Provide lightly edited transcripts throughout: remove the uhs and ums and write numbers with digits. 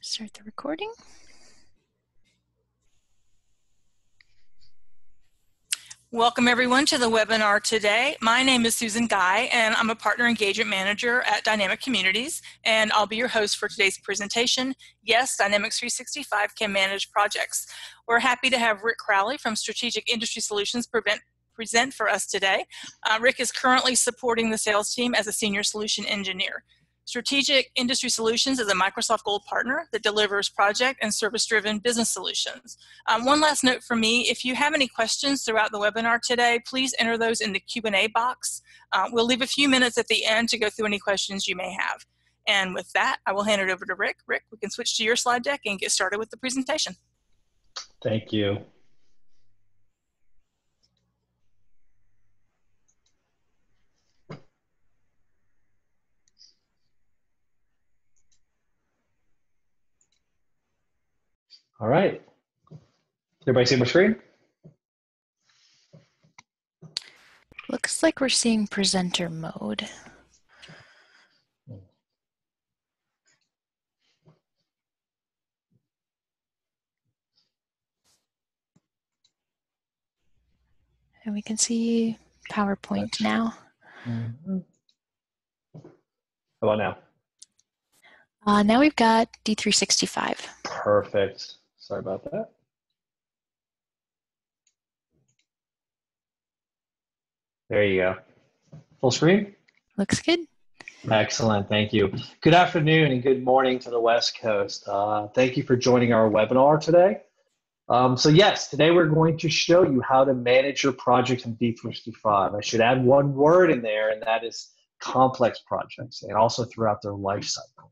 Start the recording. Welcome everyone to the webinar today. My name is Susan Guy and I'm a Partner Engagement Manager at Dynamic Communities, and I'll be your host for today's presentation. Yes, Dynamics 365 can manage projects. We're happy to have Rick Crowley from Strategic Industry Solutions present for us today. Rick is currently supporting the sales team as a Senior Solution Engineer. Strategic Industry Solutions is a Microsoft Gold partner that delivers project and service-driven business solutions. One last note from me, if you have any questions throughout the webinar today, please enter those in the Q&A box. We'll leave a few minutes at the end to go through any questions you may have. And with that, I will hand it over to Rick. Rick, we can switch to your slide deck and get started with the presentation. Thank you. All right. Everybody see my screen? Looks like we're seeing presenter mode. And we can see PowerPoint now. Mm-hmm. How about now? Now we've got D365. Perfect. Sorry about that. There you go. Full screen? Looks good. Excellent. Thank you. Good afternoon and good morning to the West Coast. Thank you for joining our webinar today. So yes, today we're going to show you how to manage your projects in D365. I should add one word in there, and that is complex projects, and also throughout their life cycle.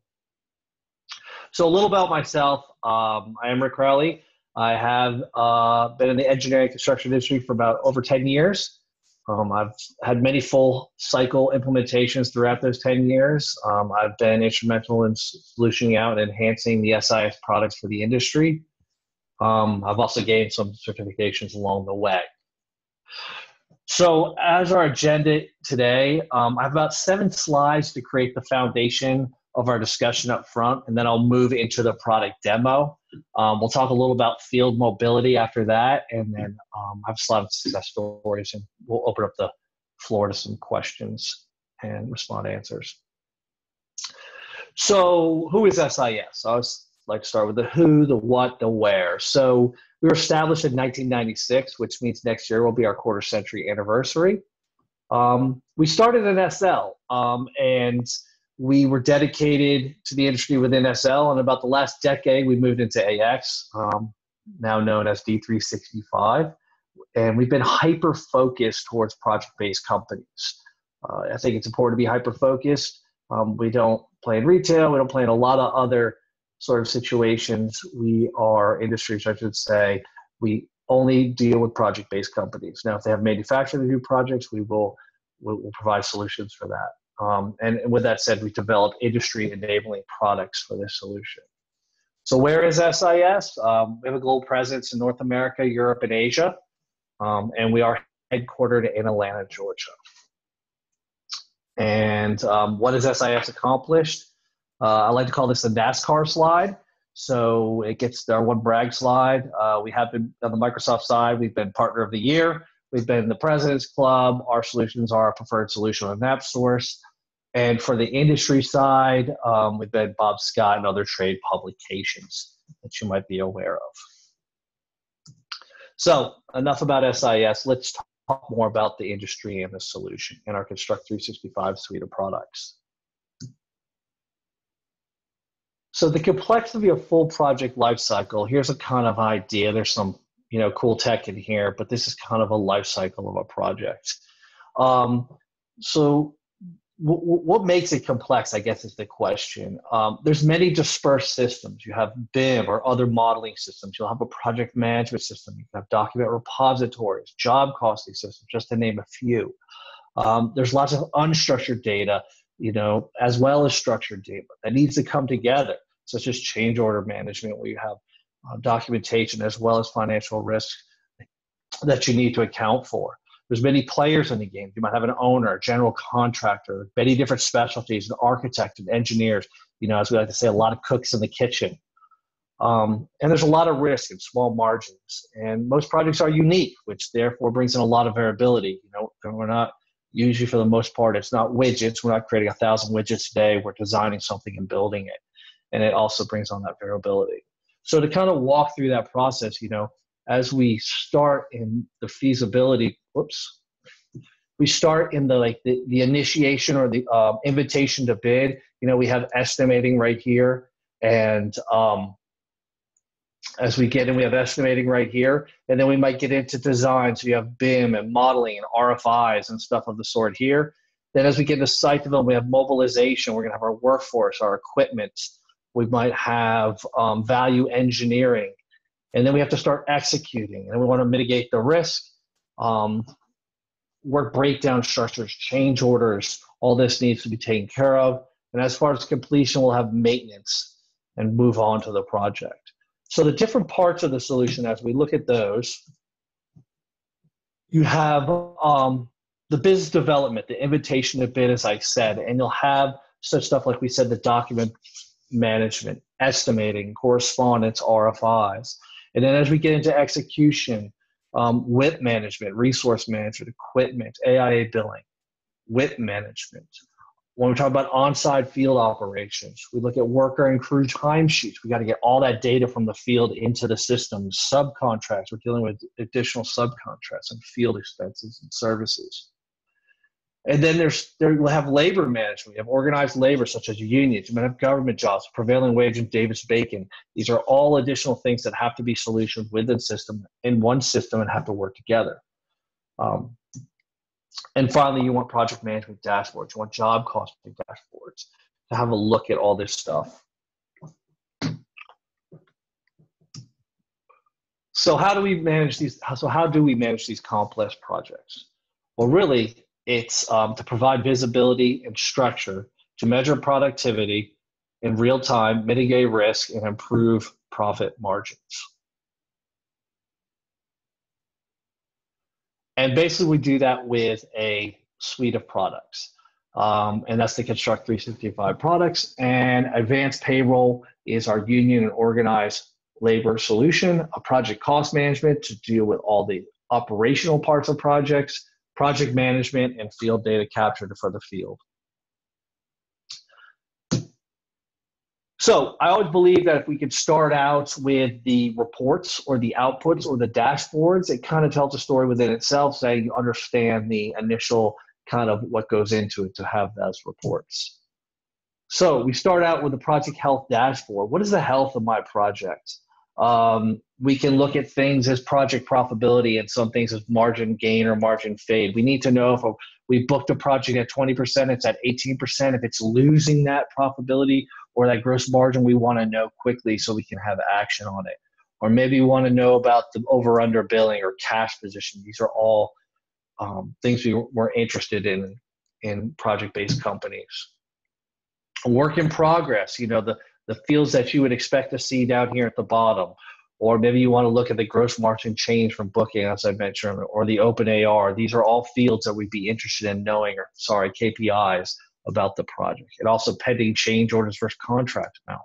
So a little about myself. I am Rick Crowley. I have been in the engineering construction industry for about over 10 years. I've had many full cycle implementations throughout those 10 years. I've been instrumental in solutioning out and enhancing the SIS products for the industry. I've also gained some certifications along the way. So as our agenda today, I have about 7 slides to create the foundation of our discussion up front, and then I'll move into the product demo. We'll talk a little about field mobility after that, and then I have a slide of success stories, and we'll open up the floor to some questions and respond to answers. So who is SIS? I always like to start with the who, the what, the where. So we were established in 1996, which means next year will be our quarter century anniversary. We started in SL, and we were dedicated to the industry within SL, and about the last decade, we moved into AX, now known as D365, and we've been hyper-focused towards project-based companies. I think it's important to be hyper-focused. We don't play in retail. We don't play in a lot of other sort of situations. We are industries, I should say. We only deal with project-based companies. Now, if they have manufacturing to do projects, we'll provide solutions for that. And with that said, we developed industry-enabling products for this solution. So where is SIS? We have a global presence in North America, Europe, and Asia, and we are headquartered in Atlanta, Georgia. And what has SIS accomplished? I like to call this the NASCAR slide. So it gets our one brag slide. We have been on the Microsoft side. We've been Partner of the Year. We've been in the President's Club. Our solutions are our preferred solution on NapSource. And for the industry side, we've been Bob Scott and other trade publications that you might be aware of. So enough about SIS. Let's talk more about the industry and the solution in our Construct 365 suite of products. So the complexity of full project lifecycle, here's a kind of idea. There's some cool tech in here, but this is kind of a life cycle of a project. So what makes it complex, I guess, is the question. There's many dispersed systems. You have BIM or other modeling systems. You'll have a project management system. You have document repositories, job costing systems, just to name a few. There's lots of unstructured data, as well as structured data that needs to come together, such as change order management, where you have documentation as well as financial risk that you need to account for. There's many players in the game. You might have an owner, a general contractor, many different specialties, an architect and engineers, as we like to say, a lot of cooks in the kitchen. And there's a lot of risk and small margins. And most projects are unique, which therefore brings in a lot of variability. You know, we're not usually, for the most part, it's not widgets. We're not creating 1,000 widgets a day. We're designing something and building it. And it also brings on that variability. So to kind of walk through that process, you know, as we start in the feasibility, we start in the initiation or the invitation to bid. You know, we have estimating right here. And as we get in, we have estimating right here. And then we might get into design. So you have BIM and modeling and RFIs and stuff of the sort here. Then as we get into site development, we have mobilization. We're going to have our workforce, our equipment. We might have value engineering. And then we have to start executing. And we want to mitigate the risk. Work breakdown structures, change orders, all this needs to be taken care of. And as far as completion, we'll have maintenance and move on to the project. So the different parts of the solution, as we look at those, you have the business development, the invitation to bid, as I said, and you'll have such stuff like we said, the document management, estimating, correspondence, RFIs. And then as we get into execution, WIP management, resource management, equipment, AIA billing, WIP management. When we talk about on-site field operations, we look at worker and crew timesheets. We got to get all that data from the field into the system. Subcontracts, we're dealing with additional subcontracts and field expenses and services. And then we'll have labor management. We have organized labor, such as unions. You might have government jobs, prevailing wage, and Davis-Bacon. These are all additional things that have to be solutioned within system in one system and have to work together. And finally, you want project management dashboards. You want job costing dashboards to have a look at all this stuff. So how do we manage these? So how do we manage these complex projects? Well, really, it's to provide visibility and structure to measure productivity in real time, mitigate risk, and improve profit margins. And basically, we do that with a suite of products. And that's the Construct 365 products. And Advanced Payroll is our union and organized labor solution, a project cost management to deal with all the operational parts of projects, project management, and field data capture for the field. So I always believe that if we could start out with the reports or the outputs or the dashboards, it kind of tells a story within itself, so you understand the initial kind of what goes into it to have those reports. So we start out with the project health dashboard. What is the health of my project? We can look at things as project profitability and some things as margin gain or margin fade. We need to know if we booked a project at 20%, it's at 18%. If it's losing that profitability or that gross margin, we want to know quickly so we can have action on it. Or maybe we want to know about the over-under billing or cash position. These are all things we're interested in project-based companies. A work in progress, you know, the fields that you would expect to see down here at the bottom. Or maybe you want to look at the gross margin change from booking, as I mentioned, or the open AR. These are all fields that we'd be interested in knowing, or sorry, KPIs about the project. And also pending change orders versus contract amount.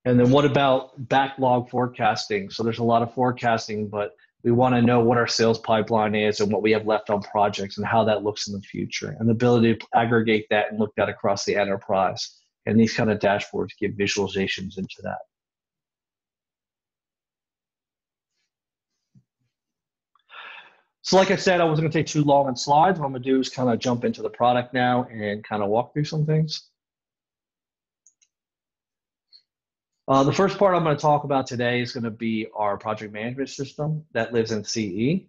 And then what about backlog forecasting? So there's a lot of forecasting, but we want to know what our sales pipeline is and what we have left on projects and how that looks in the future, and the ability to aggregate that and look that across the enterprise. And these kind of dashboards give visualizations into that. So like I said, I wasn't going to take too long on slides. What I'm going to do is kind of jump into the product now and kind of walk through some things. The first part I'm going to talk about today is going to be our project management system that lives in CE,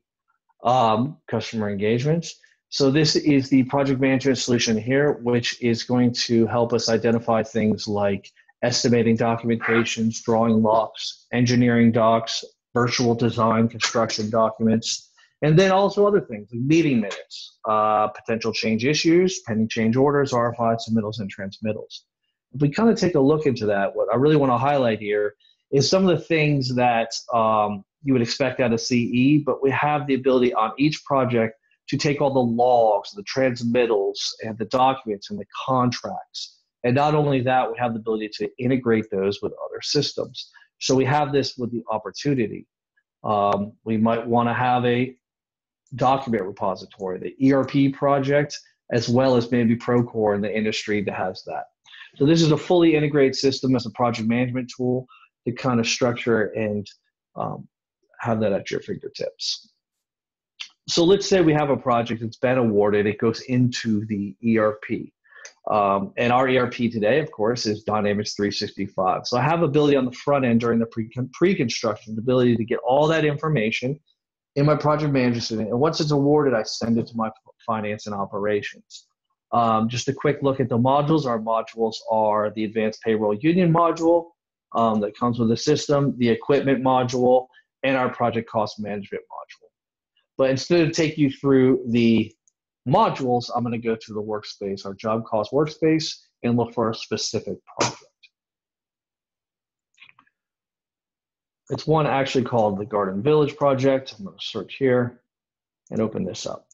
customer engagement. So this is the project management solution here, which is going to help us identify things like estimating documentations, drawing logs, engineering docs, virtual design, construction documents, and then also other things like meeting minutes, potential change issues, pending change orders, RFI submittals, and transmittals. If we kind of take a look into that, what I really want to highlight here is some of the things that you would expect out of CE, but we have the ability on each project to take all the logs, the transmittals, and the documents and the contracts And not only that, we have the ability to integrate those with other systems. So we have this with the opportunity. We might want to have a document repository, the ERP project, as well as maybe Procore in the industry that has that. So this is a fully integrated system as a project management tool to kind of structure and have that at your fingertips. So let's say we have a project that's been awarded, it goes into the ERP. And our ERP today, of course, is Dynamics 365. So I have ability on the front end during the pre-construction, the ability to get all that information in my project management system. And once it's awarded, I send it to my finance and operations. Just a quick look at the modules. Our modules are the Advanced Payroll Union module that comes with the system, the equipment module, and our project cost management module. But instead of taking you through the modules, I'm going to go to the workspace, our job cost workspace, and look for a specific project. It's one actually called the Garden Village project. I'm going to search here and open this up.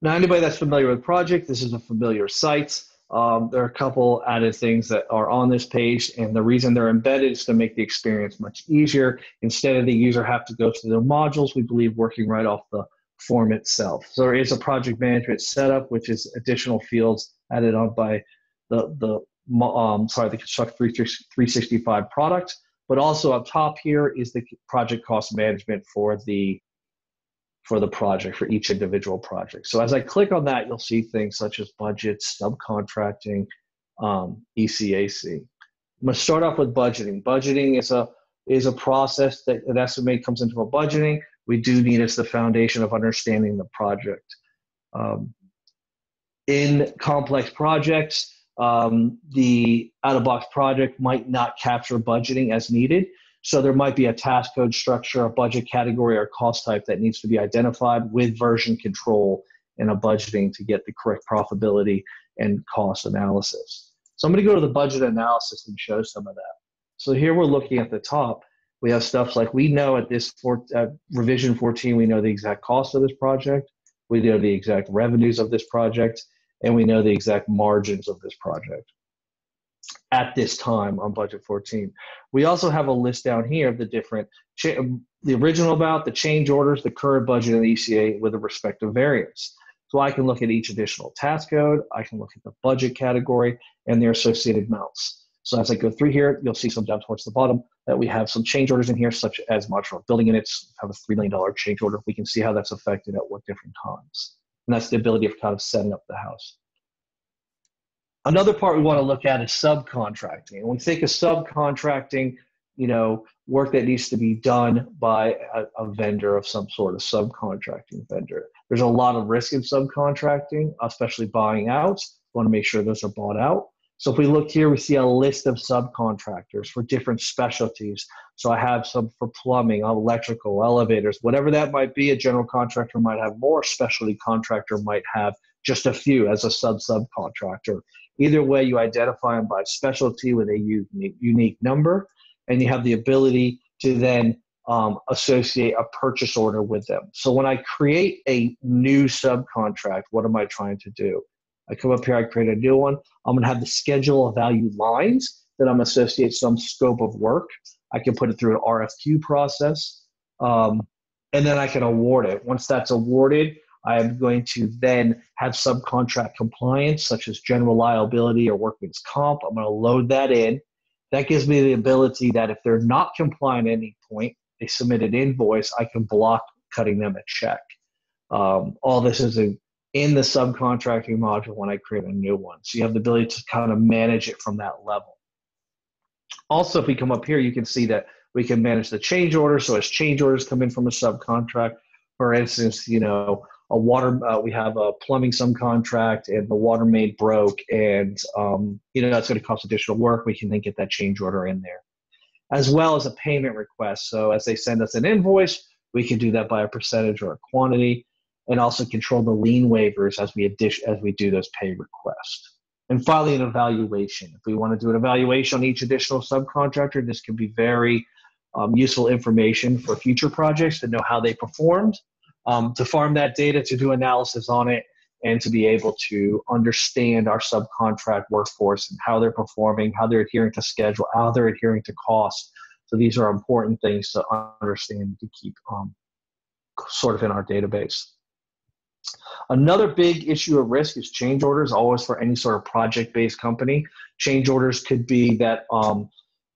Now, anybody that's familiar with the project, this is a familiar site. There are a couple added things that are on this page, and the reason they're embedded is to make the experience much easier. Instead of the user have to go through the modules, we believe working right off the form itself. So there is a project management setup, which is additional fields added on by the Construct 365 product. But also up top here is the project cost management for the project, for each individual project. So as I click on that, you'll see things such as budgets, subcontracting, ECAC. I'm going to start off with budgeting. Budgeting is a process that an estimate comes into a budgeting. We do need as the foundation of understanding the project. In complex projects, the out-of-box project might not capture budgeting as needed. So there might be a task code structure, a budget category, or cost type that needs to be identified with version control and a budgeting to get the correct profitability and cost analysis. So I'm going to go to the budget analysis and show some of that. So here we're looking at the top. We have stuff like we know at this revision 14, we know the exact cost of this project. We know the exact revenues of this project, and we know the exact margins of this project at this time on budget 14. We also have a list down here of the different, the original amount, the change orders, the current budget, and the ECA with a respective variance. So I can look at each additional task code, I can look at the budget category and their associated amounts. So as I go through here, you'll see some down towards the bottom that we have some change orders in here, such as modular building units have a $3 million change order. We can see how that's affected at what different times. And that's the ability of kind of setting up the house. Another part we want to look at is subcontracting. When we think of subcontracting, work that needs to be done by a vendor of some sort, a subcontracting vendor. There's a lot of risk in subcontracting, especially buying out. We want to make sure those are bought out. So if we look here, we see a list of subcontractors for different specialties. So I have some for plumbing, electrical, elevators, whatever that might be. A general contractor might have more, a specialty contractor might have just a few as a subcontractor. Either way, you identify them by specialty with a unique number, and you have the ability to then associate a purchase order with them. So when I create a new subcontract, what am I trying to do? I come up here, I create a new one. I'm going to have the schedule of value lines that I'm associate some scope of work. I can put it through an RFQ process, and then I can award it. Once that's awarded, I am going to then have subcontract compliance, such as general liability or workman's comp. I'm going to load that in. That gives me the ability that if they're not compliant at any point, they submit an invoice, I can block cutting them a check. All this is in the subcontracting module when I create a new one. So you have the ability to kind of manage it from that level. Also, if we come up here, you can see that we can manage the change order. So as change orders come in from a subcontract, for instance, we have a plumbing subcontract and the water main broke, and that's going to cost additional work. We can then get that change order in there, as well as a payment request. So as they send us an invoice, we can do that by a percentage or a quantity, and also control the lien waivers as we do those pay requests. And finally, an evaluation. If we want to do an evaluation on each additional subcontractor, this can be very useful information for future projects to know how they performed. To farm that data, to do analysis on it, and to be able to understand our subcontract workforce and how they're performing, how they're adhering to schedule, how they're adhering to cost. So these are important things to understand, to keep sort of in our database. Another big issue of risk is change orders, always for any sort of project-based company. Change orders could be that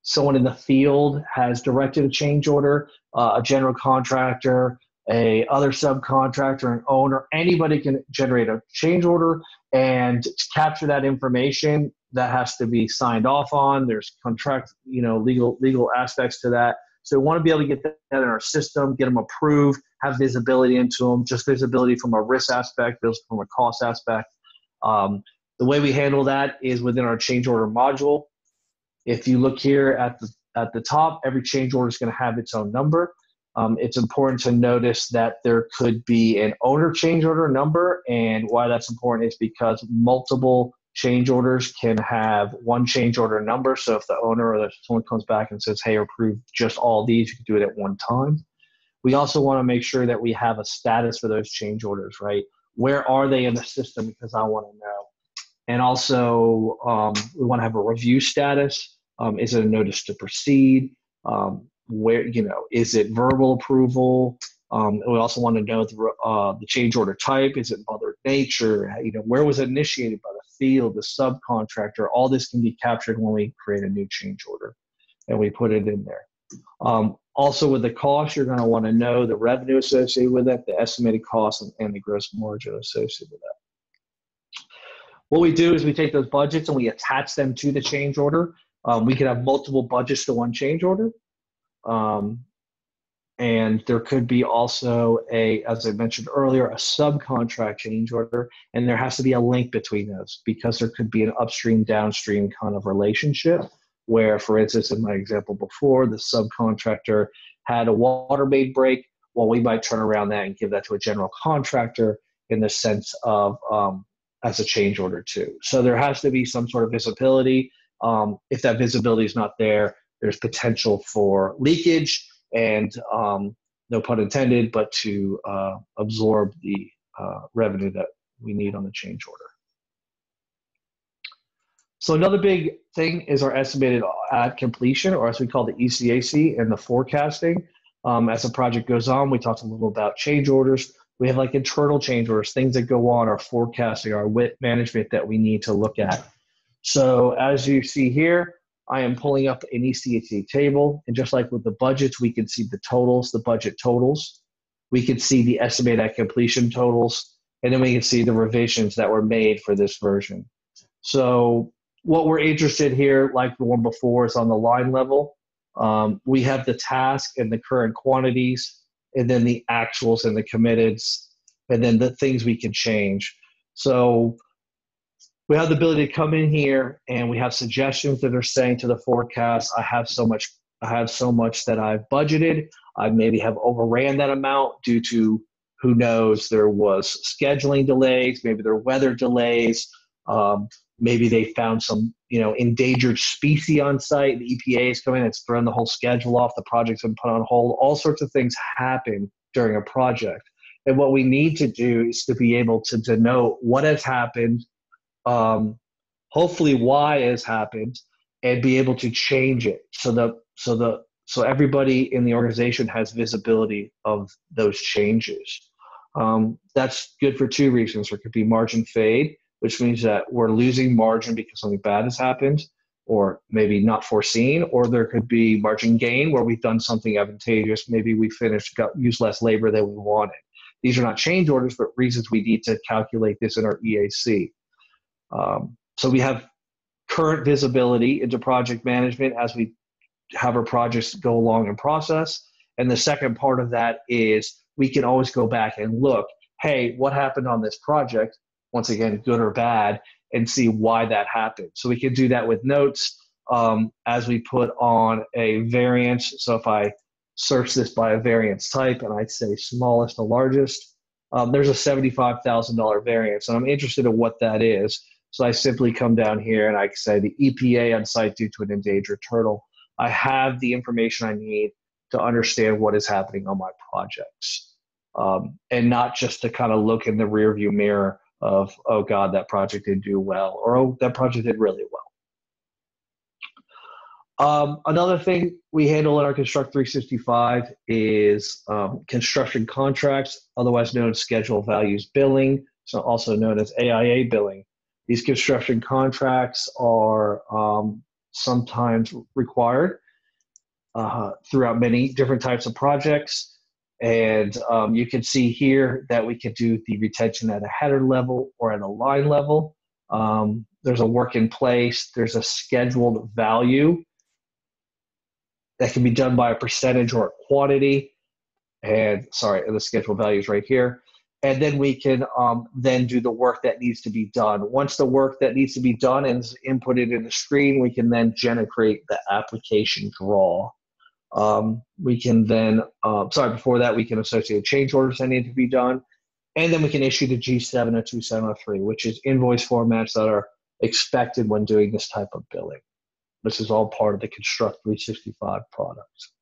someone in the field has directed a change order, a general contractor, a other subcontractor, an owner, anybody can generate a change order, and to capture that information, that has to be signed off on. There's contract, legal aspects to that. So we want to be able to get that in our system, get them approved, have visibility into them, just visibility from a risk aspect, from a cost aspect. The way we handle that is within our change order module. If you look here at the top, every change order is going to have its own number. It's important to notice that there could be an owner change order number, and why that's important is because multiple change orders can have one change order number. So if the owner or someone comes back and says, hey, approve just all these, you can do it at one time. We also want to make sure that we have a status for those change orders, right? Where are they in the system? Because I want to know. And also, we want to have a review status. Is it a notice to proceed? Where, is it verbal approval? We also want to know the change order type. Is it mother nature? Where was it initiated by the field, the subcontractor? All this can be captured when we create a new change order and we put it in there. Also with the cost, you're going to want to know the revenue associated with it, the estimated cost, and the gross margin associated with that. What we do is we take those budgets and we attach them to the change order. We can have multiple budgets to one change order. And there could be also as I mentioned earlier, a subcontract change order, and there has to be a link between those because there could be an upstream, downstream kind of relationship where, for instance, in my example before, the subcontractor had a water main break. Well, we might turn around that and give that to a general contractor in the sense of as a change order too. So there has to be some sort of visibility. If that visibility is not there, there's potential for leakage and no pun intended, but to absorb the revenue that we need on the change order. So another big thing is our estimated at completion, or as we call the ECAC, and the forecasting. As the project goes on, we talked a little about change orders. We have like internal change orders, things that go on, our forecasting, our WIP management that we need to look at. So as you see here, I am pulling up an ECAC table, and just like with the budgets, we can see the totals, the budget totals. We can see the estimated at completion totals, and then we can see the revisions that were made for this version. So what we're interested here, like the one before, is on the line level. We have the task and the current quantities, and then the actuals and the committeds, and then the things we can change. So we have the ability to come in here and we have suggestions that are saying to the forecast, I have so much that I've budgeted. I maybe have overran that amount due to, who knows, there was scheduling delays, maybe there were weather delays, maybe they found some, endangered species on site. The EPA is coming, it's thrown the whole schedule off, the project's been put on hold. All sorts of things happen during a project. And what we need to do is to be able to denote what has happened, hopefully why has happened, and be able to change it so everybody in the organization has visibility of those changes. That's good for two reasons. There could be margin fade, which means that we're losing margin because something bad has happened, or maybe not foreseen, or there could be margin gain where we've done something advantageous. Maybe we used less labor than we wanted. These are not change orders, but reasons we need to calculate this in our EAC. So we have current visibility into project management as we have our projects go along in process. And the second part of that is we can always go back and look, hey, what happened on this project? Once again, good or bad, and see why that happened. So we can do that with notes as we put on a variance. So if I search this by a variance type and I'd say smallest to largest, there's a $75,000 variance, and I'm interested in what that is. So I simply come down here and I say the EPA on site due to an endangered turtle. I have the information I need to understand what is happening on my projects, and not just to kind of look in the rearview mirror of, oh God, that project didn't do well, or oh, that project did really well. Another thing we handle in our Construct 365 is construction contracts, otherwise known as schedule values billing, so also known as AIA billing. These construction contracts are sometimes required throughout many different types of projects. And you can see here that we can do the retention at a header level or at a line level. There's a work in place. There's a scheduled value that can be done by a percentage or a quantity. And sorry, the scheduled value is right here. And then we can then do the work that needs to be done. Once the work that needs to be done is inputted in the screen, we can then generate the application draw. We can then, before that, we can associate change orders that need to be done. And then we can issue the G7 or 2703, which is invoice formats that are expected when doing this type of billing. This is all part of the Construct 365 products.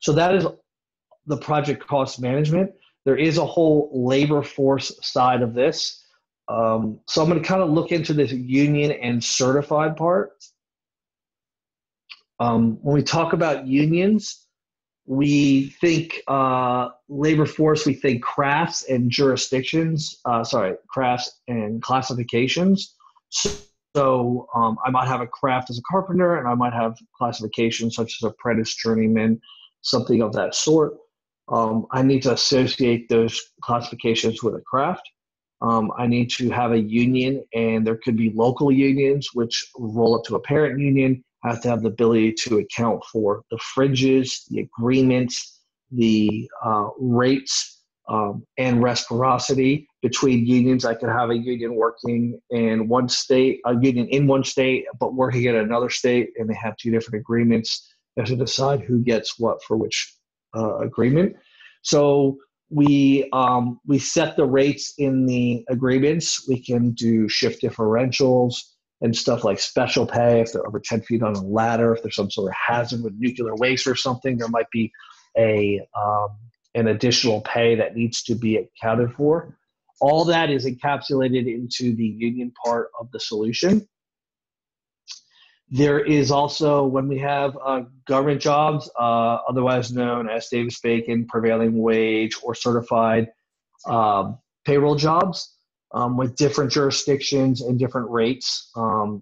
So that is the project cost management. There is a whole labor force side of this. So I'm going to kind of look into this union and certified part. When we talk about unions, we think labor force, we think crafts and jurisdictions, crafts and classifications. So I might have a craft as a carpenter, and I might have classifications such as apprentice, journeyman, something of that sort. I need to associate those classifications with a craft. I need to have a union, and there could be local unions which roll up to a parent union. I have to have the ability to account for the fringes, the agreements, the rates, and reciprocity between unions. I could have a union working in one state, a union in one state, but working in another state, and they have two different agreements. You have to decide who gets what for which agreement. So we set the rates in the agreements. We can do shift differentials and stuff like special pay if they're over 10 feet on a ladder. If there's some sort of hazard with nuclear waste or something, there might be an additional pay that needs to be accounted for. All that is encapsulated into the union part of the solution. There is also, when we have government jobs, otherwise known as Davis-Bacon, prevailing wage, or certified payroll jobs, with different jurisdictions and different rates.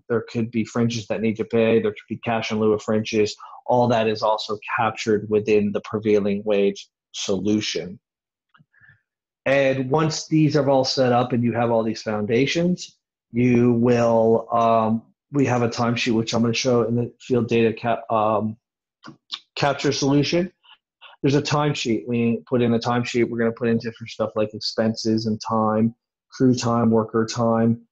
There could be fringes that need to pay. There could be cash in lieu of fringes. All that is also captured within the prevailing wage solution. And once these are all set up and you have all these foundations, you will, we have a timesheet, which I'm going to show in the field data capture solution. There's a timesheet. We put in a timesheet. We're going to put in different stuff like expenses and time, crew time, worker time,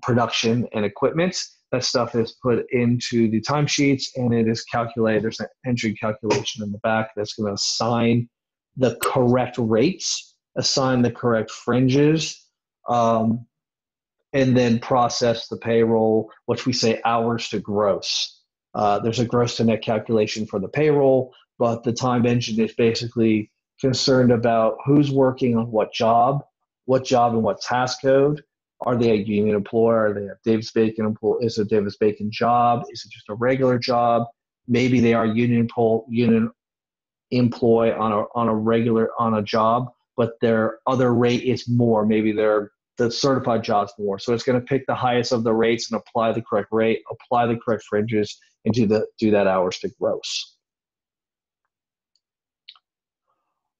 production, and equipment. That stuff is put into the timesheets, and it is calculated. There's an entry calculation in the back that's going to assign the correct rates, assign the correct fringes, and then process the payroll, which we say hours to gross. There's a gross to net calculation for the payroll, but the time engine is basically concerned about who's working on what job and what task code. Are they a union employer? Are they a Davis-Bacon employee? Is it a Davis-Bacon job? Is it just a regular job? Maybe they are union employee on a job, but their other rate is more. Maybe the certified job's more. So it's going to pick the highest of the rates and apply the correct rate, apply the correct fringes, and do that hours to gross.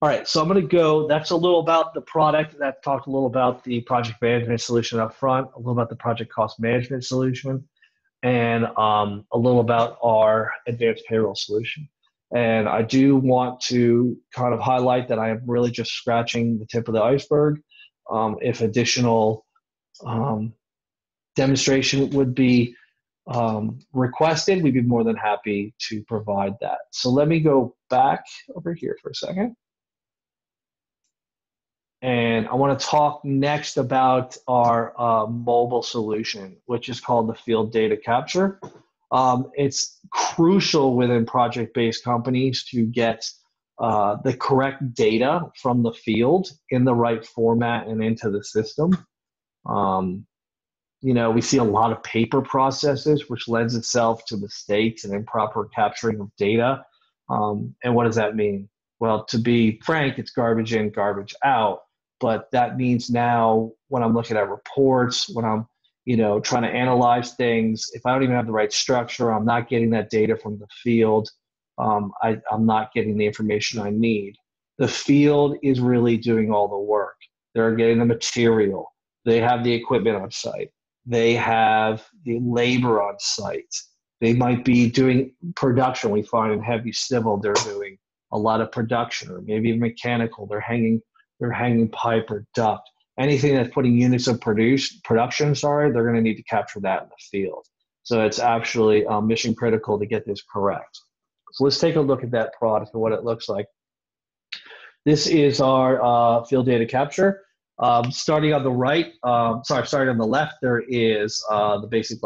All right, so I'm going to go, that's a little about the product. That talked a little about the project management solution up front, a little about the project cost management solution, and a little about our advanced payroll solution. And I do want to kind of highlight that I am really just scratching the tip of the iceberg. If additional demonstration would be requested, we'd be more than happy to provide that. So let me go back over here for a second. And I want to talk next about our mobile solution, which is called the Field Data Capture. It's crucial within project-based companies to get the correct data from the field in the right format and into the system. We see a lot of paper processes, which lends itself to mistakes and improper capturing of data. And what does that mean? Well, to be frank, it's garbage in, garbage out. But that means now when I'm looking at reports, when I'm trying to analyze things, if I don't even have the right structure, I'm not getting that data from the field. I'm not getting the information I need. The field is really doing all the work. They're getting the material. They have the equipment on site. They have the labor on site. They might be doing production. We find in heavy civil, they're doing a lot of production, or maybe mechanical. They're hanging pipe or duct. Anything that's putting units of production, they're going to need to capture that in the field. So it's actually mission critical to get this correct. So let's take a look at that product and what it looks like. This is our field data capture. Starting on the right, starting on the left, there is the basic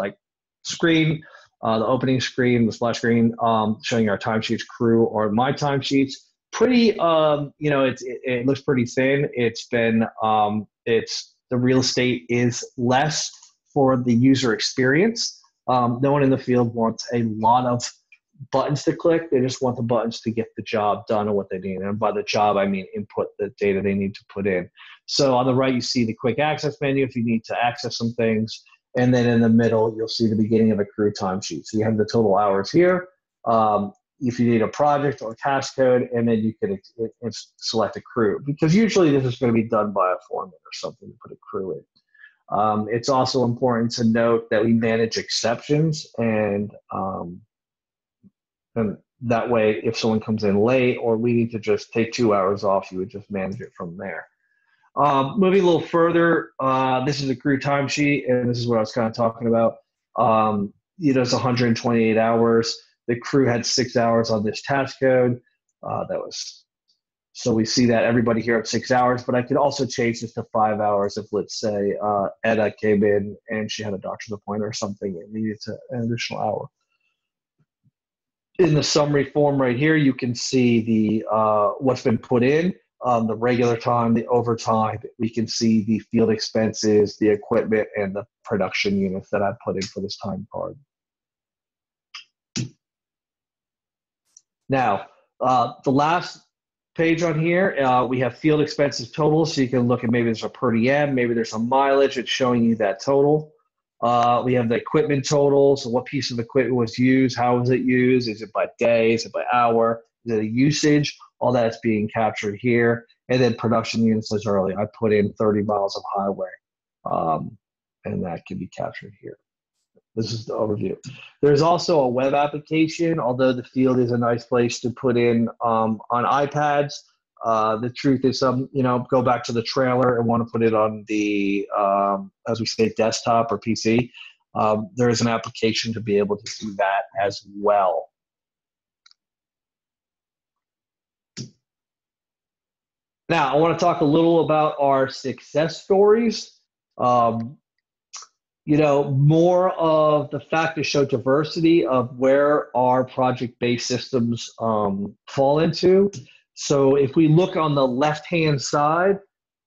screen, the opening screen, the splash screen, showing our timesheets crew or my timesheets. Pretty, it looks pretty thin. The real estate is less for the user experience. No one in the field wants a lot of buttons to click. They just want the buttons to get the job done and what they need. And by the job, I mean input the data they need to put in. So on the right, you see the quick access menu if you need to access some things. And then in the middle, you'll see the beginning of a crew timesheet. So you have the total hours here. If you need a project or task code, and then you can select a crew. Because usually this is going to be done by a foreman or something to put a crew in. It's also important to note that we manage exceptions, and that way, if someone comes in late or we need to just take 2 hours off, you would just manage it from there. Moving a little further, this is a crew timesheet, and this is what I was kind of talking about. It's 128 hours. The crew had 6 hours on this task code. So we see that everybody here had 6 hours, but I could also change this to 5 hours if, let's say, Edda came in and she had a doctor's appointment or something and needed an additional hour. In the summary form right here, you can see the what's been put in, the regular time, the overtime. We can see the field expenses, the equipment, and the production units that I put in for this time card. Now, the last page on here, we have field expenses total, so you can look at maybe there's a per diem, maybe there's some mileage. It's showing you that total. We have the equipment total, so what piece of equipment was used, how was it used, is it by day, is it by hour, is it a usage, all that's being captured here. And then production units, as earlier, I put in 30 miles of highway, and that can be captured here. This is the overview. There's also a web application, although the field is a nice place to put in on iPads. The truth is, go back to the trailer and want to put it on the, as we say, desktop or PC. There is an application to be able to do that as well. Now, I want to talk a little about our success stories. More of the fact to show diversity of where our project-based systems fall into. So if we look on the left-hand side,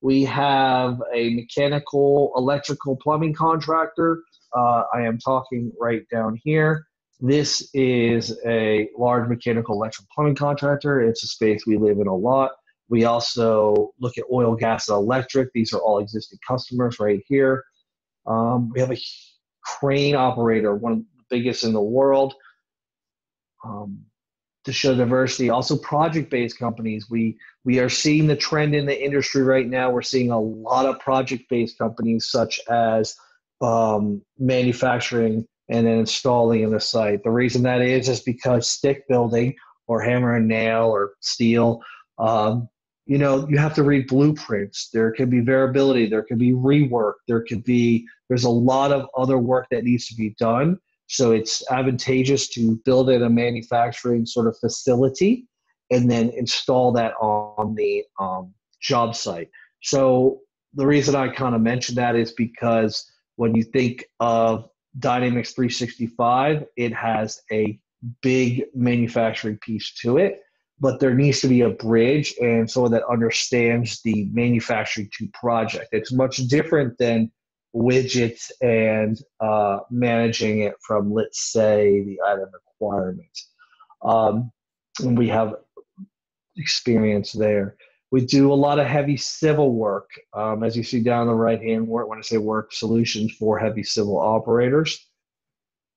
we have a mechanical, electrical, plumbing contractor. I am talking right down here. This is a large mechanical, electrical, plumbing contractor. It's a space we live in a lot. We also look at oil, gas, and electric. These are all existing customers right here. We have a crane operator, one of the biggest in the world. To show diversity, also project-based companies. We are seeing the trend in the industry right now. We're seeing a lot of project-based companies such as manufacturing and then installing in the site. The reason that is because stick building or hammer and nail or steel, you have to read blueprints. There can be variability. There can be rework. There's a lot of other work that needs to be done. So it's advantageous to build in a manufacturing sort of facility and then install that on the job site. So the reason I kind of mentioned that is because when you think of Dynamics 365, it has a big manufacturing piece to it. but there needs to be a bridge and someone that understands the manufacturing to project. It's much different than widgets and managing it from, let's say, the item requirement. And we have experience there. We do a lot of heavy civil work, as you see down the right-hand work. When I say work, solutions for heavy civil operators.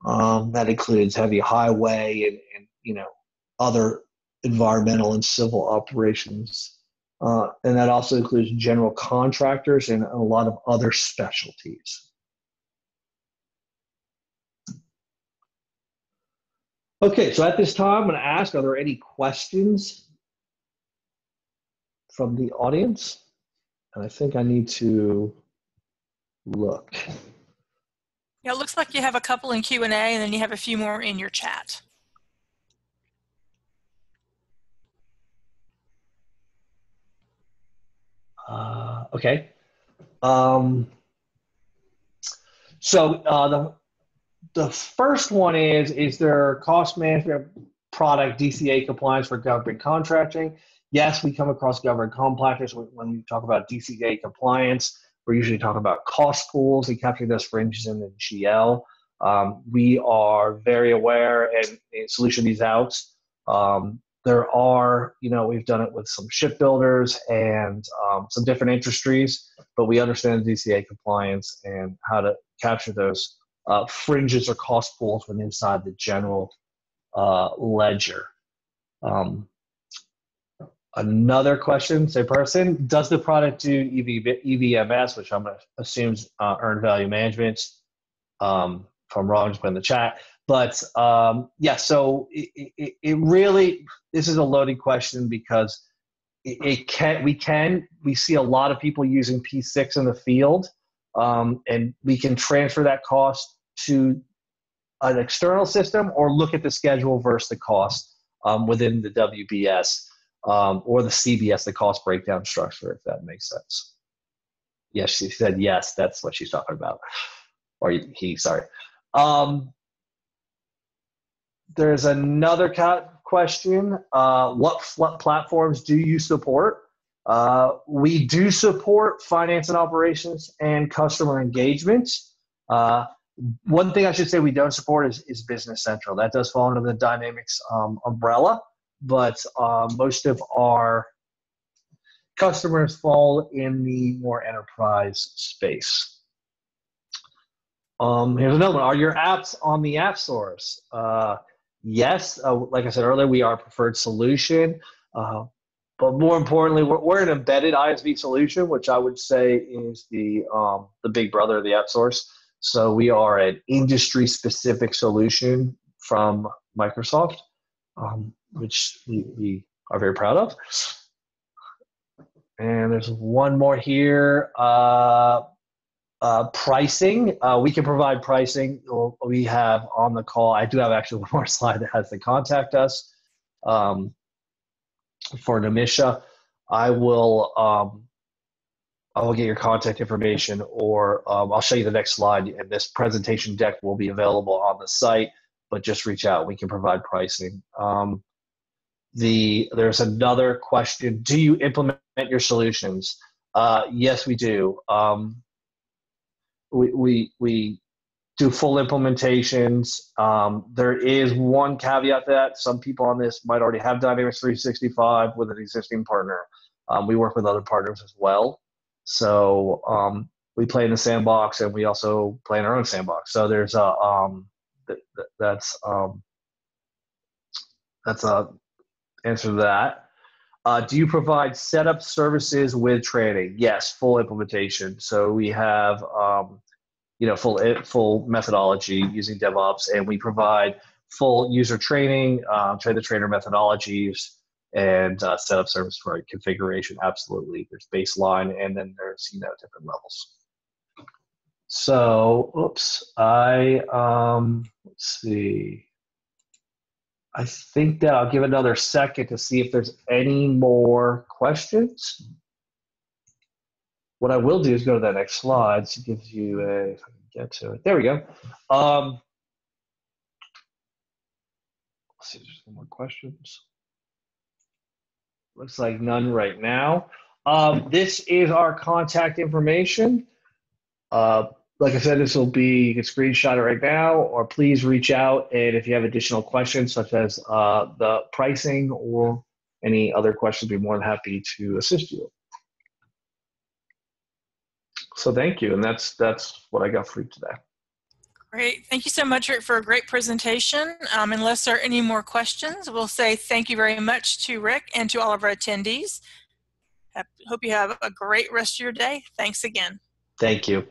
That includes heavy highway and other environmental and civil operations. And that also includes general contractors and a lot of other specialties. Okay, so at this time, I'm going to ask, are there any questions from the audience? And I think I need to look. Yeah, it looks like you have a couple in Q&A, and then you have a few more in your chat. Okay. So the first one is there cost management product DCA compliance for government contracting? Yes, we come across government contractors when we talk about DCA compliance. We're usually talking about cost pools and capturing those fringes in the GL. We are very aware and solution these out. There are, we've done it with some shipbuilders and some different industries, but we understand DCA compliance and how to capture those fringes or cost pools when inside the general ledger. Another question, same person, does the product do EVMS, which I'm going to assume earned value management? If I'm wrong, just put in the chat. But yeah, so it really, this is a loaded question because we see a lot of people using P6 in the field, and we can transfer that cost to an external system or look at the schedule versus the cost within the WBS or the CBS, the cost breakdown structure, if that makes sense. Yes, she said yes, that's what she's talking about. Or he, sorry. There's another question. What platforms do you support? We do support finance and operations and customer engagement. One thing I should say we don't support is Business Central. That does fall under the Dynamics umbrella, but most of our customers fall in the more enterprise space. Here's another one. Are your apps on the app stores? Yes. Like I said earlier, we are a preferred solution. But more importantly, we're an embedded ISV solution, which I would say is the big brother of the app stores. So we are an industry-specific solution from Microsoft, which we are very proud of. And there's one more here. Pricing. We can provide pricing. We have on the call, I do have actually one more slide that has to contact us for Namisha. I will get your contact information, or I'll show you the next slide, and this presentation deck will be available on the site, but just reach out. We can provide pricing. There's another question. Do you implement your solutions? Yes, we do. We do full implementations. There is one caveat to that. Some people on this might already have Dynamics 365 with an existing partner. We work with other partners as well. So we play in the sandbox, and we also play in our own sandbox. So there's that's a answer to that. Do you provide setup services with training? Yes, full implementation. So we have full methodology using DevOps, and we provide full user training, train the trainer methodologies, and setup service for configuration. Absolutely, there's baseline, and then there's different levels. So, oops, let's see. I think that I'll give another second to see if there's any more questions. What I will do is go to that next slide. So it gives you if I can get to it. There we go. Let's see if there's any more questions. Looks like none right now. This is our contact information. Like I said, this will be, you can screenshot it right now, or please reach out. And if you have additional questions, such as the pricing or any other questions, we'd be more than happy to assist you. So thank you. And that's what I got for you today. Great. Thank you so much, Rick, for a great presentation. Unless there are any more questions, we'll say thank you very much to Rick and to all of our attendees. Hope you have a great rest of your day. Thanks again. Thank you.